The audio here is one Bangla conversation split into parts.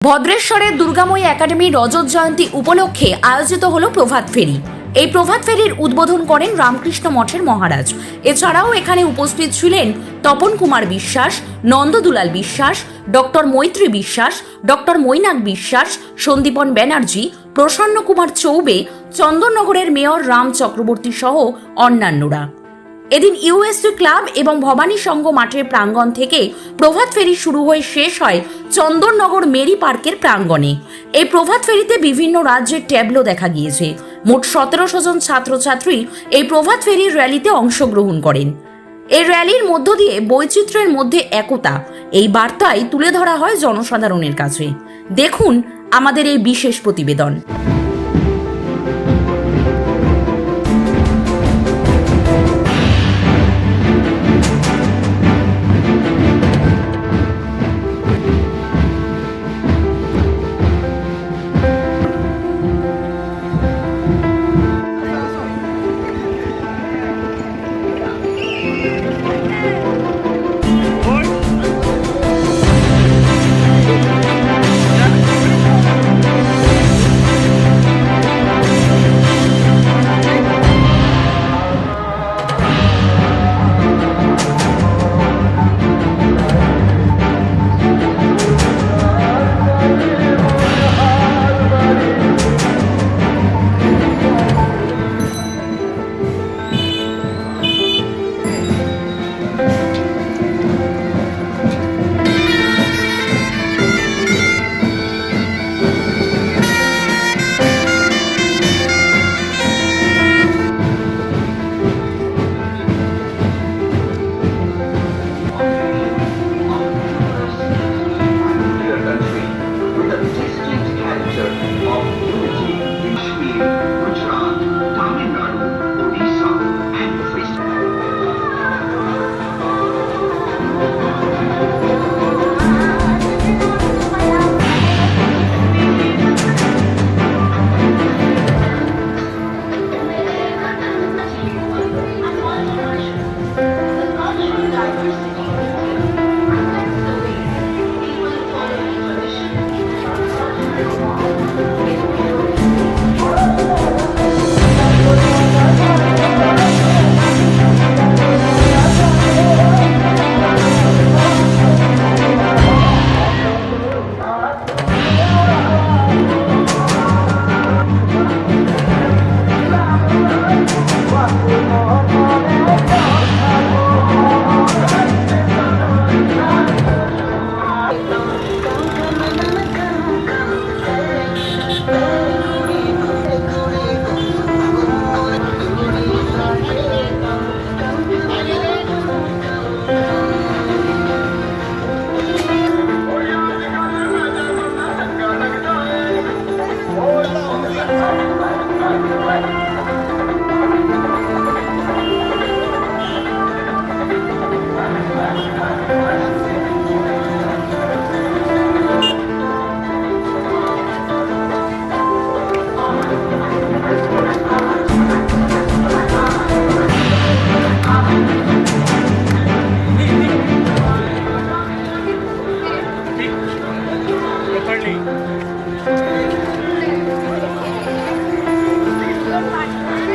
ভদ্রেশ্বরের দুর্গাময়ী একাডেমির রজত জয়ন্তী উপলক্ষে আয়োজিত হলো প্রভাত ফেরি। এই প্রভাত ফেরির উদ্বোধন করেন রামকৃষ্ণ মঠের মহারাজ। এছাড়াও এখানে উপস্থিত ছিলেন তপন কুমার বিশ্বাস, নন্দদুলাল বিশ্বাস, ডক্টর মৈত্রী বিশ্বাস, ডক্টর মৈনাক বিশ্বাস, সন্দীপন ব্যানার্জি, প্রসন্ন কুমার চৌবে, চন্দননগরের মেয়র রাম চক্রবর্তী সহ অন্যান্যরা। এদিন ইউএসসি ক্লাব এবং ভবানী সংঘ মাঠের প্রাঙ্গণ থেকে প্রভাত ফেরি শুরু হয়ে শেষ হয় চন্দননগর মেরি পার্কের প্রাঙ্গণে। এই প্রভাত ফেরিতে বিভিন্ন রাজ্যের ট্যাবলো দেখা গিয়েছে। মোট 1700 জন ছাত্রছাত্রী এই প্রভাত ফেরির র্যালিতে অংশগ্রহণ করেন। এই র্যালির মধ্য দিয়ে বৈচিত্র্যের মধ্যে একতা, এই বার্তাই তুলে ধরা হয় জনসাধারণের কাছে। দেখুন আমাদের এই বিশেষ প্রতিবেদন।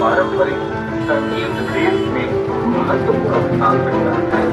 पारंपरिक संगीत देश में महत्वपूर्ण स्थान रखता है।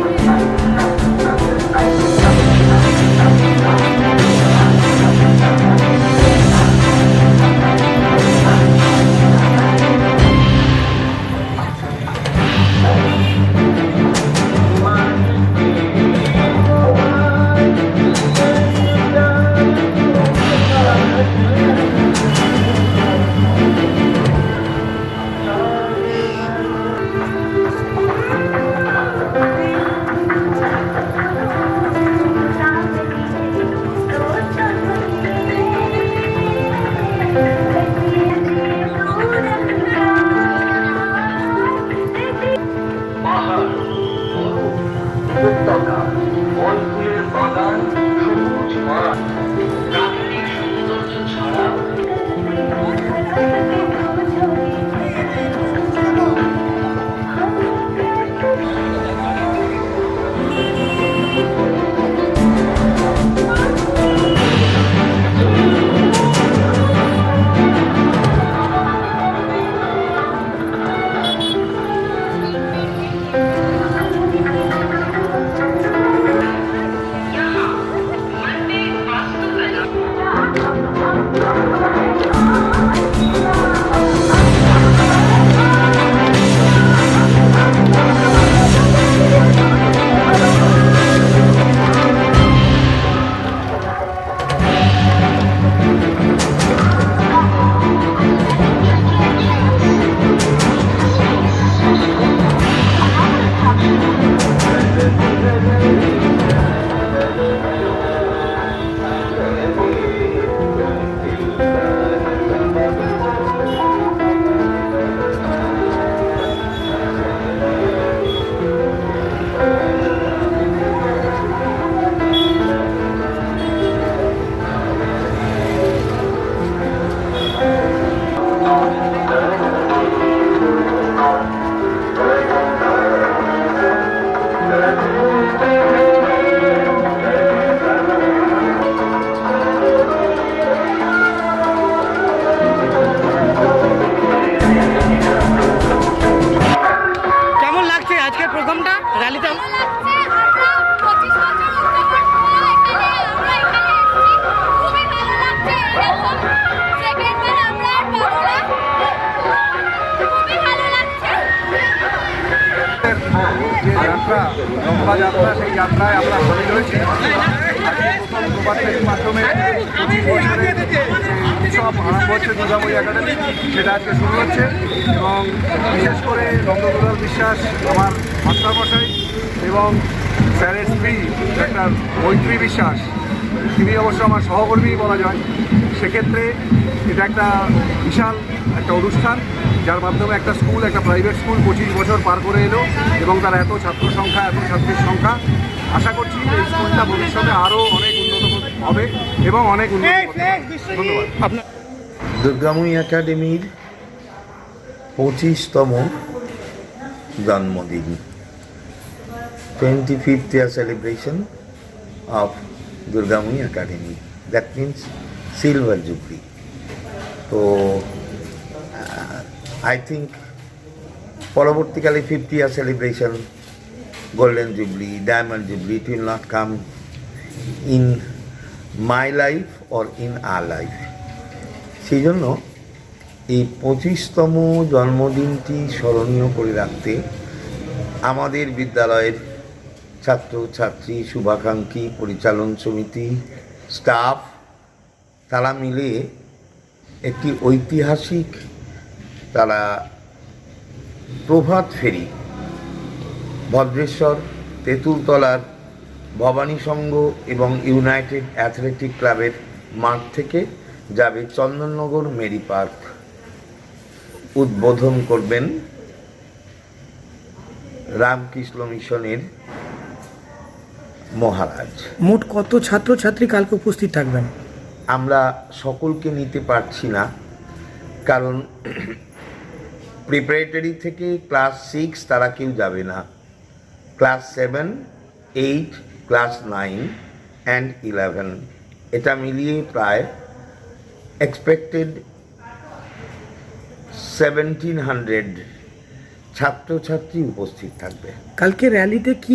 শোভাযাত্রা, সেই যাত্রায় আমরা সামিল হয়েছি। আজকে প্রথম প্রভাত ফেরির মাধ্যমে 25 বছরের উৎসব আরম্ভ হচ্ছে দুর্গাময়ী একাডেমি, সেটা আজকে শুরু হচ্ছে। এবং বিশেষ করে নন্দকুমার বিশ্বাস আমার মাস্টারমশাই এবং স্যারের স্ত্রী একটা মৈত্রী বিশ্বাস, তিনি অবশ্য আমার সহকর্মী বলা যায়। সেক্ষেত্রে এটা একটা বিশাল একটা অনুষ্ঠান, যার মাধ্যমে একটা স্কুল, একটা প্রাইভেট স্কুল 25 বছর পার করে এলো এবং তার এত ছাত্র সংখ্যা, এত ছাত্রীর সংখ্যা। আশা করছি এই স্কুলটা ভবিষ্যতে আরও অনেক উন্নত হবে এবং অনেক উন্নত করতে পারবে। ধন্যবাদ। আপনার দুর্গাময়ী একাডেমির 25তম জন্মদিন, 25th year celebration of Durgamoyee academy, that means silver jubilee. তো আই থিঙ্ক পরবর্তীকালে 50 year celebration, golden jubilee, diamond jubilee, it will not come in my life or in our life. সেই জন্য এই 25তম জন্মদিনটি স্মরণীয় করে রাখতে আমাদের বিদ্যালয়ের ছাত্র ছাত্রী, শুভাকাঙ্ক্ষী, পরিচালন সমিতি, স্টাফ, তারা মিলে একটি ঐতিহাসিক প্রভাত ফেরি ভদ্রেশ্বর, তেঁতুলতলার ভবানী সংঘ এবং ইউনাইটেড অ্যাথলেটিক ক্লাবের মাঠ থেকে যাবে চন্দননগর মেরি পার্ক। উদ্বোধন করবেন রামকৃষ্ণ মিশনের মহারাজ। মোট কত ছাত্রছাত্রী কালকে উপস্থিত থাকবেন? আমরা সকলকে নিতে পারছি না, কারণ প্রিপারেটরি থেকে ক্লাস 6 তারা কেউ যাবে না, ক্লাস 7, 8, ক্লাস 9 অ্যান্ড 11 এটা মিলিয়ে প্রায় এক্সপেক্টেড 1700 ছাত্রছাত্রী উপস্থিত থাকবে। কালকে র্যালিতে কি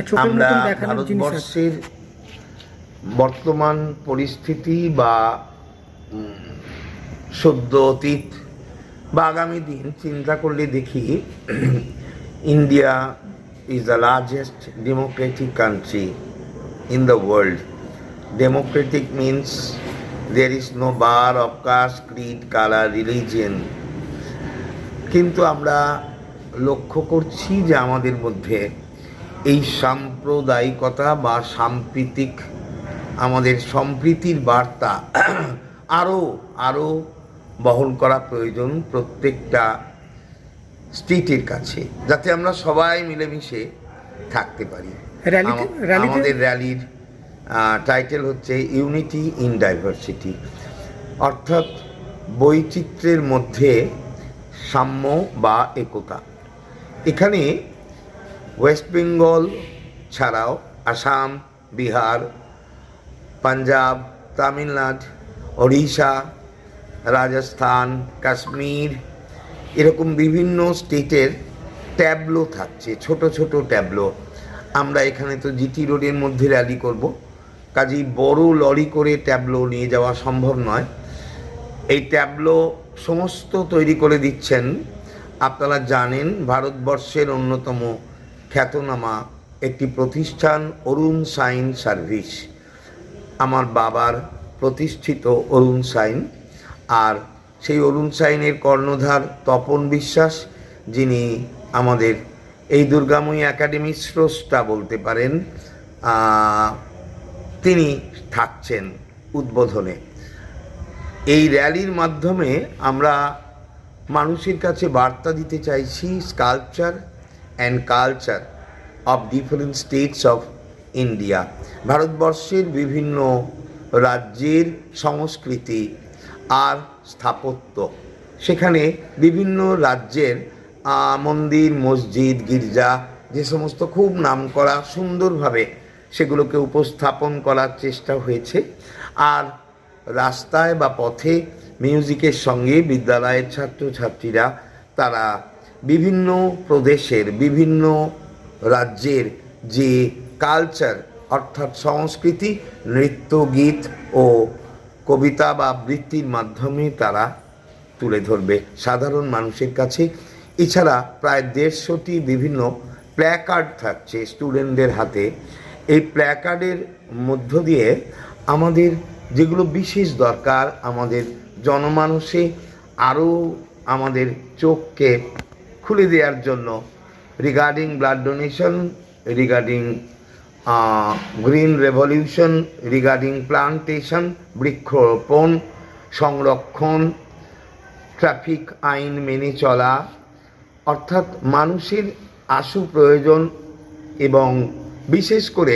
চোখের আমরা মতন দেখানোর জিনিস আছে? ভারতবর্ষের বর্তমান পরিস্থিতি বা সদ্য অতীত বা আগামী দিন চিন্তা করলে দেখি, India is the largest democratic country in the world. Democratic means there is no bar of caste, creed, color, religion. কিন্তু আমরা লক্ষ্য করছি যে আমাদের মধ্যে এই সাম্প্রদায়িকতা বা সাম্প্রতিক আমাদের সম্প্রীতির বার্তা আরও বহন করা প্রয়োজন প্রত্যেকটা স্ট্রিটের কাছে, যাতে আমরা সবাই মিলেমিশে থাকতে পারি। আমাদের র্যালির টাইটেল হচ্ছে ইউনিটি ইন ডাইভার্সিটি, অর্থাৎ বৈচিত্র্যের মধ্যে সাম্য বা একতা। এখানে ওয়েস্ট বেঙ্গল ছাড়াও আসাম, বিহার, পাঞ্জাব, তামিলনাড়ু, ওড়িশা, রাজস্থান, কাশ্মীর, এরকম বিভিন্ন স্টেটের ট্যাবলো থাকছে, ছোট ছোট ট্যাবলো। আমরা এখানে তো জিটি রোডের মধ্যে র্যালি করব, কাজেই বড় লরি করে ট্যাবলো নিয়ে যাওয়া সম্ভব নয়। এই ট্যাবলো সমস্ত তৈরি করে দিচ্ছেন, আপনারা জানেন, ভারতবর্ষের অন্যতম খ্যাতনামা একটি প্রতিষ্ঠান অরুণ সাইন সার্ভিস, আমার বাবার প্রতিষ্ঠিত অরুণ সাইন। আর সেই অরুণ সাইনের কর্ণধার তপন বিশ্বাস, যিনি আমাদের এই দুর্গাময়ী একাডেমির স্রষ্টা বলতে পারেন, তিনি থাকছেন উদ্বোধনে। এই র্যালির মাধ্যমে আমরা মানুষের কাছে বার্তা দিতে চাইছি sculpture and culture of different states of India. ভারতবর্ষের বিভিন্ন রাজ্যের সংস্কৃতি আর স্থাপত্য, সেখানে বিভিন্ন রাজ্যের মন্দির, মসজিদ, গির্জা, যে সমস্ত খুব নামকরা, সুন্দরভাবে সেগুলোকে উপস্থাপন করার চেষ্টা হয়েছে। আর রাস্তায় বা পথে মিউজিকের সঙ্গে বিদ্যালয়ের ছাত্রছাত্রীরা তারা বিভিন্ন প্রদেশের, বিভিন্ন রাজ্যের যে কালচার অর্থাৎ সংস্কৃতি, নৃত্য, গীত ও কবিতা বা আবৃত্তির মাধ্যমে তারা তুলে ধরবে সাধারণ মানুষের কাছে। এছাড়া প্রায় 150টি বিভিন্ন প্ল্যাকার্ড থাকছে স্টুডেন্টদের হাতে। এই প্ল্যাকার্ডের মধ্য দিয়ে আমাদের যেগুলো বিশেষ দরকার, আমাদের জনমানসে আরও আমাদের চোখকে খুলে দেওয়ার জন্য, regarding blood donation, regarding green revolution, regarding plantation, বৃক্ষরোপণ, সংরক্ষণ, ট্রাফিক আইন মেনে চলা, অর্থাৎ মানুষের আশু প্রয়োজন এবং বিশেষ করে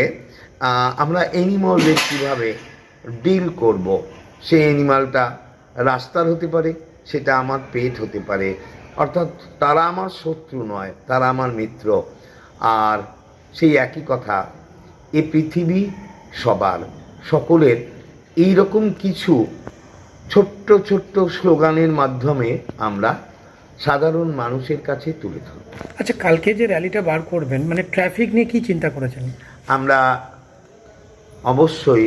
আমরা অ্যানিমালদের কীভাবে ডিল করব। সেই অ্যানিমালটা রাস্তার হতে পারে, সেটা আমার পেট হতে পারে, অর্থাৎ তারা আমার শত্রু নয়, তারা আমার মিত্র। আর সেই একই কথা, এ পৃথিবী সবার, সকলের, এই রকম কিছু ছোট্ট ছোট্ট স্লোগানের মাধ্যমে আমরা সাধারণ মানুষের কাছে তুলে ধরব। আচ্ছা, কালকে যে র্যালিটা বার করবেন, মানে ট্রাফিক নিয়ে কি চিন্তা করেছেন? আমরা অবশ্যই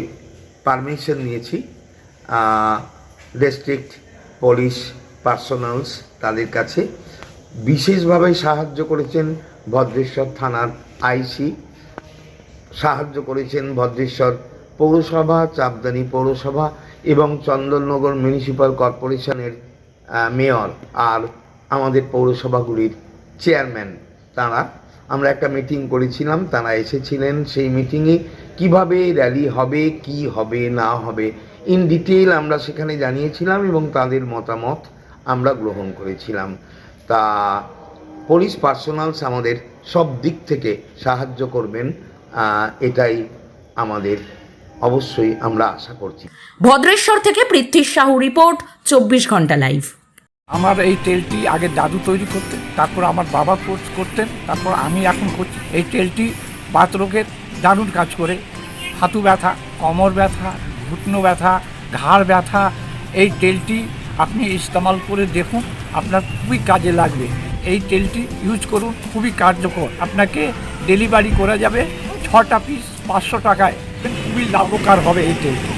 পারমিশন নিয়েছি ডিস্ট্রিক্ট পুলিশ পার্সোনালস, তাদের কাছে বিশেষভাবে সাহায্য করেছেন ভদ্রেশ্বর থানার আইসি, সাহায্য করেছেন ভদ্রেশ্বর পৌরসভা, চাপদানি পৌরসভা এবং চন্দননগর মিউনিসিপ্যাল কর্পোরেশনের মেয়র আর আমাদের পৌরসভাগুলির চেয়ারম্যান। তারা, আমরা একটা মিটিং করেছিলাম, তারা এসেছিলেন। সেই মিটিংয়ে কিভাবে র্যালি হবে, কি হবে না হবে, ইন ডিটেইল আমরা সেখানে জানিয়েছিলাম এবং তাদের মতামত আমরা গ্রহণ করেছিলাম। তা পুলিশ পার্সোনালস আমাদের সব দিক থেকে সাহায্য করবেন, এটাই আমাদের অবশ্যই আমরা আশা করছি। ভদ্রেশ্বর থেকে পৃথ্বী সাহু রিপোর্ট, 24 ঘন্টা লাইভ। আমার এই তেলটি আগে দাদু তৈরি করতেন, তারপর আমার বাবা কোর্স করতেন, তারপর আমি এখন করছি। এই তেলটি বাতরোগের দারুণ কাজ করে। হাঁটু ব্যথা, কোমর ব্যথা, ঘুটনো ব্যথা, ঘাড় ব্যথা, এই তেলটি আপনি ইস্তেমাল করে দেখুন, আপনার খুবই কাজে লাগবে। এই তেলটি ইউজ করুন, খুবই কার্যকর। আপনাকে ডেলিভারি করা যাবে 6টা পিস 500 টাকায়। খুবই লাভকর হবে এই তেলটি।